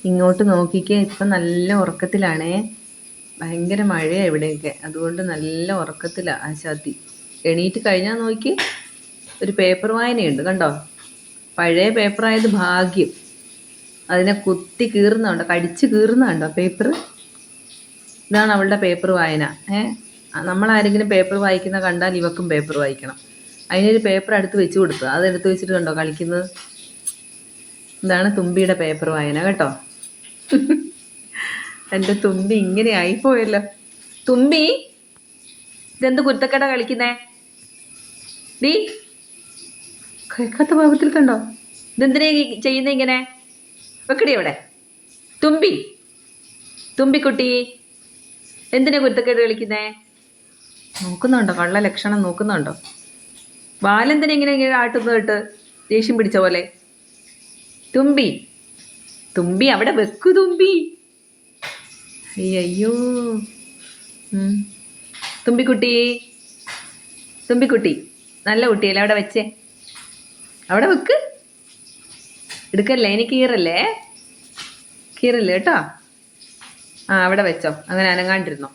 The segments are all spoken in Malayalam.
ഇങ്ങോട്ട് നോക്കിക്കേ, ഇപ്പം നല്ല ഉറക്കത്തിലാണേ. ഭയങ്കര മഴയാണ് ഇവിടെയൊക്കെ, അതുകൊണ്ട് നല്ല ഉറക്കത്തിലാണ് ആശാത്തി. എണീറ്റ് കഴിഞ്ഞാൽ നോക്കി ഒരു പേപ്പർ വായനയുണ്ട് കണ്ടോ. പഴയ പേപ്പറായത് ഭാഗ്യം. അതിനെ കുത്തി കീറുന്നുണ്ടോ, കടിച്ച് കീറുന്നുണ്ടോ പേപ്പർ. ഇതാണ് അവളുടെ പേപ്പർ വായന. നമ്മളാരെങ്കിലും പേപ്പർ വായിക്കുന്ന കണ്ടാൽ ഇവക്കും പേപ്പർ വായിക്കണം. അതിനൊരു പേപ്പർ അടുത്ത് വെച്ച് കൊടുത്തു, അതെടുത്ത് വെച്ചിട്ട് കണ്ടോ കളിക്കുന്നത്. ഇതാണ് തുമ്പിയുടെ പേപ്പർ വായന കേട്ടോ. എൻ്റെ തുമ്പി ഇങ്ങനെ ആയിപ്പോയല്ലോ. തുമ്പി, ഇതെന്ത് കുരുത്തക്കട കളിക്കുന്നേ? ഡീ, കേൾക്കാത്ത ഭാവത്തിൽ കണ്ടോ. ഇതെന്തിനാ ചെയ്യുന്ന ഇങ്ങനെ? വെക്കടി അവിടെ. തുമ്പി, തുമ്പിക്കുട്ടി, എന്തിനാ കുരുത്തക്കേട് കളിക്കുന്നേ? നോക്കുന്നുണ്ടോ, കള്ള ലക്ഷണം നോക്കുന്നുണ്ടോ? ബാലെന്തിനാ ഇങ്ങനെ ഇങ്ങനെ ആട്ടുന്നത് കേട്ട് ദേഷ്യം പിടിച്ച പോലെ? തുമ്പി, തുമ്പി അവിടെ വെക്കു തുമ്പി. അയ്യോ, തുമ്പിക്കുട്ടി, തുമ്പിക്കുട്ടി നല്ല കുട്ടിയല്ലേ, അവിടെ വെച്ചേ, അവിടെ വെക്ക്. എടുക്കല്ലേ, എനിക്ക് കീറല്ലേ, കീറല്ലേ കേട്ടോ. അവിടെ വെച്ചോ, അങ്ങനെ അനങ്ങാണ്ടിരുന്നോ.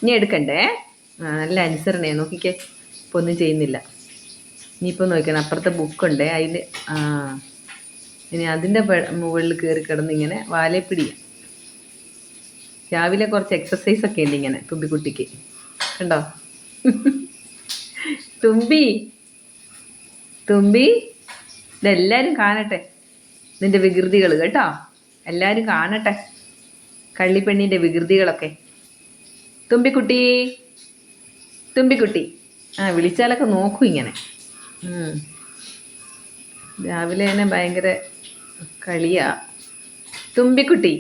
ഇനി എടുക്കണ്ടേ. നല്ല അനുസരണയാണ്, നോക്കിക്കേ, ഇപ്പോൾ ഒന്നും ചെയ്യുന്നില്ല. ഇനിയിപ്പോൾ നോക്കണം, അപ്പുറത്തെ ബുക്കുണ്ടേ അതിൽ. ഇനി അതിൻ്റെ മുകളിൽ കയറി കിടന്ന് ഇങ്ങനെ വാലേ പിടിയാം. രാവിലെ കുറച്ച് എക്സസൈസൊക്കെ ഉണ്ട് ഇങ്ങനെ തുമ്പിക്കുട്ടിക്ക്, കണ്ടോ. തുമ്പി, തുമ്പി, ഇതെല്ലാവരും കാണട്ടെ നിൻ്റെ വികൃതികൾ കേട്ടോ. എല്ലാവരും കാണട്ടെ കള്ളിപ്പെണ്ണിൻ്റെ വികൃതികളൊക്കെ. തുമ്പിക്കുട്ടി, തുമ്പിക്കുട്ടി, വിളിച്ചാലൊക്കെ നോക്കും ഇങ്ങനെ. രാവിലെ തന്നെ ഭയങ്കര കളിയാ. തുമ്പിക്കുട്ടി.